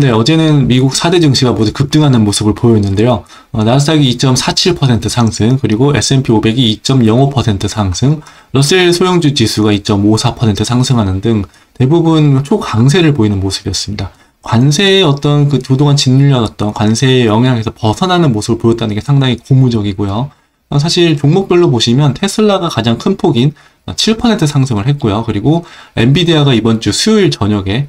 네, 어제는 미국 4대 증시가 모두 급등하는 모습을 보였는데요. 나스닥이 2.47% 상승, 그리고 S&P 500이 2.05% 상승, 러셀 소형주 지수가 2.54% 상승하는 등 대부분 초강세를 보이는 모습이었습니다. 관세의 어떤 그 그동안 짓눌렸던 관세의 영향에서 벗어나는 모습을 보였다는 게 상당히 고무적이고요. 사실 종목별로 보시면 테슬라가 가장 큰 폭인 7% 상승을 했고요. 그리고 엔비디아가 이번 주 수요일 저녁에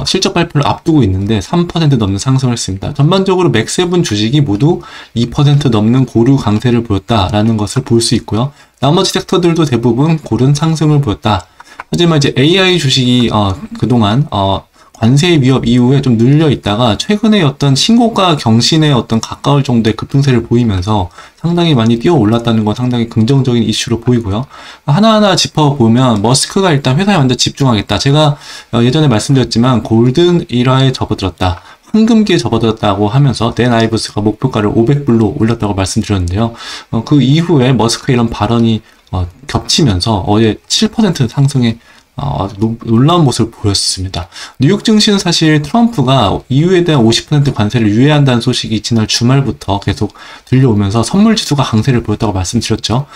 실적 발표를 앞두고 있는데 3% 넘는 상승을 했습니다. 전반적으로 맥세븐 주식이 모두 2% 넘는 고루 강세를 보였다라는 것을 볼 수 있고요. 나머지 섹터들도 대부분 고른 상승을 보였다. 하지만 이제 AI 주식이 그동안 관세의 위협 이후에 좀 눌려 있다가 최근에 어떤 신고가 경신에 어떤 가까울 정도의 급등세를 보이면서 상당히 많이 뛰어 올랐다는 건 상당히 긍정적인 이슈로 보이고요. 하나하나 짚어보면 머스크가 일단 회사에 완전 집중하겠다. 제가 예전에 말씀드렸지만 골든 이라에 접어들었다. 황금기에 접어들었다고 하면서 댄 아이브스가 목표가를 500불로 올렸다고 말씀드렸는데요. 그 이후에 머스크의 이런 발언이 겹치면서 어제 7% 상승에 놀라운 모습을 보였습니다. 뉴욕 증시는 사실 트럼프가 EU에 대한 50% 관세를 유예한다는 소식이 지난 주말부터 계속 들려오면서 선물 지수가 강세를 보였다고 말씀드렸죠.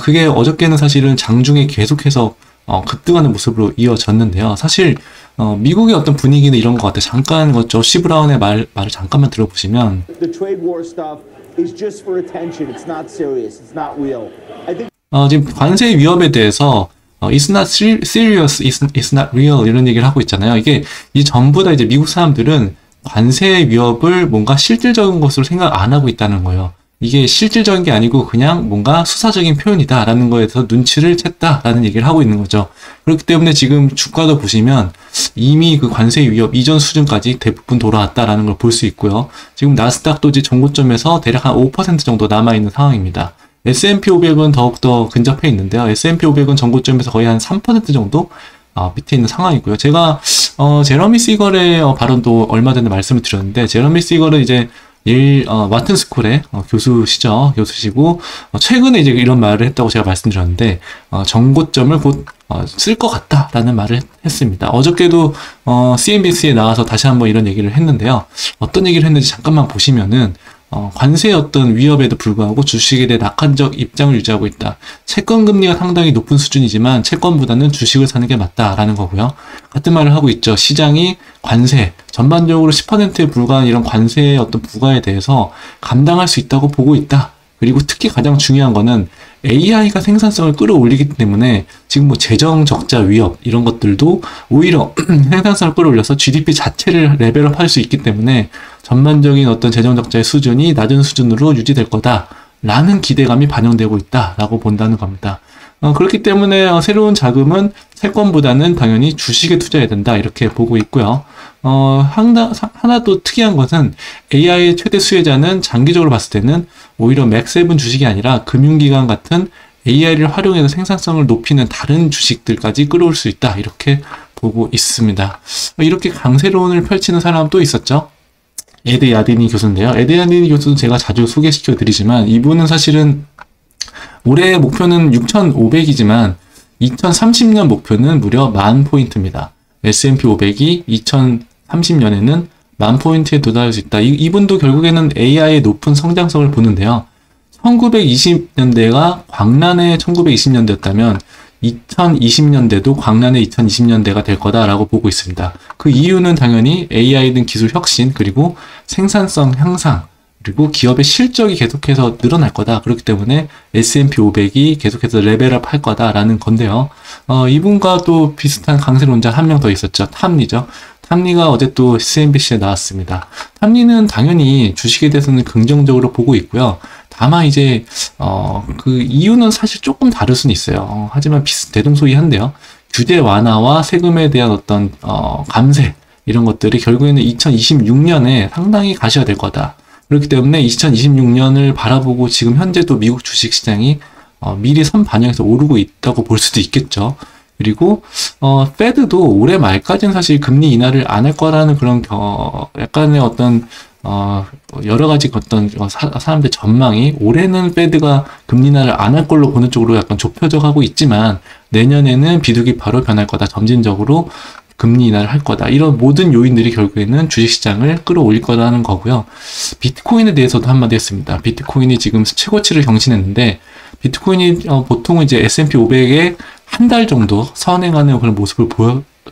그게 어저께는 사실은 장중에 계속해서 급등하는 모습으로 이어졌는데요. 사실 미국의 어떤 분위기는 이런 것 같아요. 잠깐 조시 브라운의 말을 잠깐만 들어보시면 지금 관세 위협에 대해서 It's not serious, it's not real 이런 얘기를 하고 있잖아요. 이게 이 전부 다 이제 미국 사람들은 관세의 위협을 뭔가 실질적인 것으로 생각 안 하고 있다는 거예요. 이게 실질적인 게 아니고 그냥 뭔가 수사적인 표현이다라는 거에 대해서 눈치를 챘다라는 얘기를 하고 있는 거죠. 그렇기 때문에 지금 주가도 보시면 이미 그 관세 위협 이전 수준까지 대부분 돌아왔다라는 걸 볼 수 있고요. 지금 나스닥도 이제 전고점에서 대략 한 5% 정도 남아있는 상황입니다. S&P 500은 더욱더 근접해 있는데요. S&P 500은 전고점에서 거의 한 3% 정도 밑에 있는 상황이고요. 제가 제러미 시걸의 발언도 얼마 전에 말씀을 드렸는데, 제러미 시걸은 이제 와튼 스쿨의 교수시고 최근에 이제 이런 말을 했다고 제가 말씀드렸는데, 전고점을 곧 쓸 것 같다라는 말을 했습니다. 어저께도 CNBC에 나와서 다시 한번 이런 얘기를 했는데요. 어떤 얘기를 했는지 잠깐만 보시면은 관세의 어떤 위협에도 불구하고 주식에 대해 낙관적 입장을 유지하고 있다. 채권 금리가 상당히 높은 수준이지만 채권보다는 주식을 사는 게 맞다라는 거고요. 같은 말을 하고 있죠. 시장이 관세, 전반적으로 10%에 불과한 이런 관세의 어떤 부과에 대해서 감당할 수 있다고 보고 있다. 그리고 특히 가장 중요한 거는 AI가 생산성을 끌어올리기 때문에 지금 뭐 재정 적자 위협 이런 것들도 오히려 생산성을 끌어올려서 GDP 자체를 레벨업 할 수 있기 때문에 전반적인 어떤 재정 적자의 수준이 낮은 수준으로 유지될 거다라는 기대감이 반영되고 있다라고 본다는 겁니다. 그렇기 때문에 새로운 자금은 채권보다는 당연히 주식에 투자해야 된다 이렇게 보고 있고요. 하나 또 특이한 것은 AI의 최대 수혜자는 장기적으로 봤을 때는 오히려 맥세븐 주식이 아니라 금융기관 같은 AI를 활용해서 생산성을 높이는 다른 주식들까지 끌어올 수 있다 이렇게 보고 있습니다. 이렇게 강세론을 펼치는 사람 또 있었죠. 에드 야디니 교수인데요. 에드 야디니 교수도 제가 자주 소개시켜 드리지만 이분은 사실은 올해의 목표는 6,500이지만 2030년 목표는 무려 10,000포인트입니다. S&P 500이 2030년에는 10,000포인트에 도달할 수 있다. 이분도 결국에는 AI의 높은 성장성을 보는데요. 1920년대가 광란의 1920년대였다면 2020년대도 광란의 2020년대가 될 거다라고 보고 있습니다. 그 이유는 당연히 AI 등 기술 혁신 그리고 생산성 향상 그리고 기업의 실적이 계속해서 늘어날 거다. 그렇기 때문에 S&P 500이 계속해서 레벨업 할 거다라는 건데요. 이분과 또 비슷한 강세론자 한 명 더 있었죠. 탐리죠. 탐리가 어제 또 CNBC에 나왔습니다. 탐리는 당연히 주식에 대해서는 긍정적으로 보고 있고요. 다만 이제 그 이유는 사실 조금 다를 수는 있어요. 하지만 대동소이한데요. 규제 완화와 세금에 대한 어떤 감세 이런 것들이 결국에는 2026년에 상당히 가셔야 될 거다. 그렇기 때문에 2026년을 바라보고 지금 현재도 미국 주식시장이 미리 선반영해서 오르고 있다고 볼 수도 있겠죠. 그리고 페드도 올해 말까지는 사실 금리 인하를 안 할 거라는 그런 약간의 어떤 여러 가지 어떤 사람들 전망이 올해는 페드가 금리 인하를 안 할 걸로 보는 쪽으로 약간 좁혀져 가고 있지만 내년에는 비둘기파로 변할 거다. 점진적으로 금리 인하를 할 거다. 이런 모든 요인들이 결국에는 주식시장을 끌어올릴 거라는 거고요. 비트코인에 대해서도 한마디 했습니다. 비트코인이 지금 최고치를 경신했는데 비트코인이 보통은 이제 S&P 500에 한 달 정도 선행하는 그런 모습을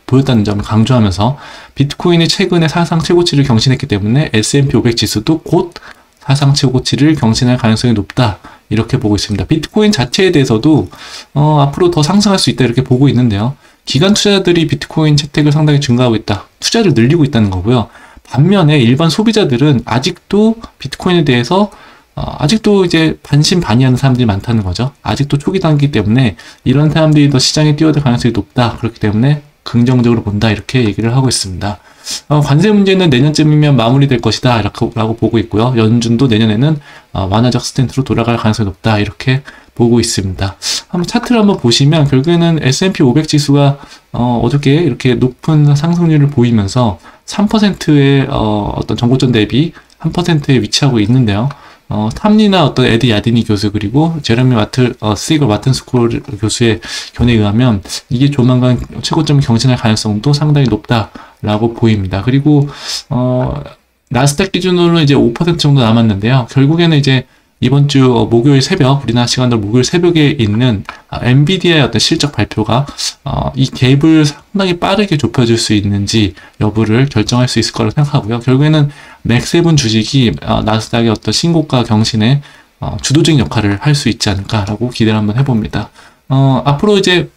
보였다는 점을 강조하면서 비트코인이 최근에 사상 최고치를 경신했기 때문에 S&P 500 지수도 곧 사상 최고치를 경신할 가능성이 높다. 이렇게 보고 있습니다. 비트코인 자체에 대해서도 앞으로 더 상승할 수 있다 이렇게 보고 있는데요. 기관 투자자들이 비트코인 채택을 상당히 증가하고 있다. 투자를 늘리고 있다는 거고요. 반면에 일반 소비자들은 아직도 비트코인에 대해서 아직도 이제 반신반의하는 사람들이 많다는 거죠. 아직도 초기 단계이기 때문에 이런 사람들이 더 시장에 뛰어들 가능성이 높다. 그렇기 때문에 긍정적으로 본다. 이렇게 얘기를 하고 있습니다. 관세 문제는 내년쯤이면 마무리될 것이다. 라고 보고 있고요. 연준도 내년에는 완화적 스탠스로 돌아갈 가능성이 높다. 이렇게 보고 있습니다. 한번 차트를 한번 보시면 결국에는 S&P 500 지수가 어저께 이렇게 높은 상승률을 보이면서 3%의 어떤 정고점 대비 1%에 위치하고 있는데요. 탐리나 어떤 에디 야디니 교수 그리고 제레미 시글 마튼 스쿨 교수의 견해에 의하면 이게 조만간 최고점을 경신할 가능성도 상당히 높다라고 보입니다. 그리고 나스닥 기준으로는 이제 5% 정도 남았는데요. 결국에는 이제 이번 주 목요일 새벽, 우리나라 시간으로 목요일 새벽에 있는 엔비디아의 어떤 실적 발표가 이 갭을 상당히 빠르게 좁혀줄 수 있는지 여부를 결정할 수 있을 거라고 생각하고요. 결국에는 맥세븐 주식이 나스닥의 어떤 신고가 경신에 주도적인 역할을 할 수 있지 않을까라고 기대를 한번 해봅니다. 앞으로 이제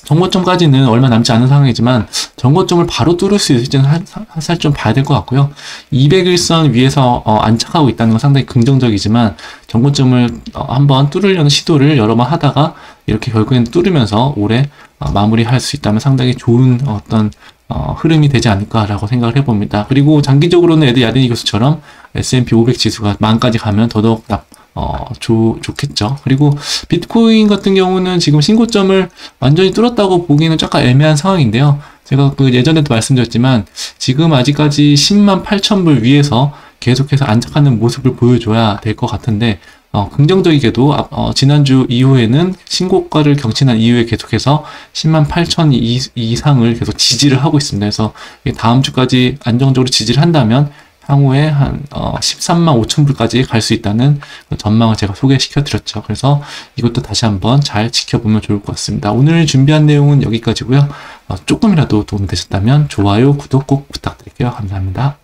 정고점까지는 얼마 남지 않은 상황이지만 정고점을 바로 뚫을 수 있을지는 사실 좀 봐야 될 것 같고요. 200일선 위에서 안착하고 있다는 건 상당히 긍정적이지만 정고점을 한번 뚫으려는 시도를 여러 번 하다가 이렇게 결국에는 뚫으면서 올해 마무리할 수 있다면 상당히 좋은 어떤 흐름이 되지 않을까라고 생각을 해봅니다. 그리고 장기적으로는 에드 야드니 교수처럼 S&P 500 지수가 만까지 가면 더더욱 좋겠죠. 그리고 비트코인 같은 경우는 지금 신고점을 완전히 뚫었다고 보기에는 조금 애매한 상황인데요. 제가 그 예전에도 말씀드렸지만 지금 아직까지 10만 8천 불 위에서 계속해서 안착하는 모습을 보여줘야 될 것 같은데 긍정적이게도 지난주 이후에는 신고가를 경신한 이후에 계속해서 10만 8천 이상을 계속 지지를 하고 있습니다. 그래서 다음 주까지 안정적으로 지지를 한다면 향후에 한 13만 5천 불까지 갈 수 있다는 전망을 제가 소개시켜 드렸죠. 그래서 이것도 다시 한번 잘 지켜보면 좋을 것 같습니다. 오늘 준비한 내용은 여기까지고요. 조금이라도 도움 되셨다면 좋아요, 구독 꼭 부탁드릴게요. 감사합니다.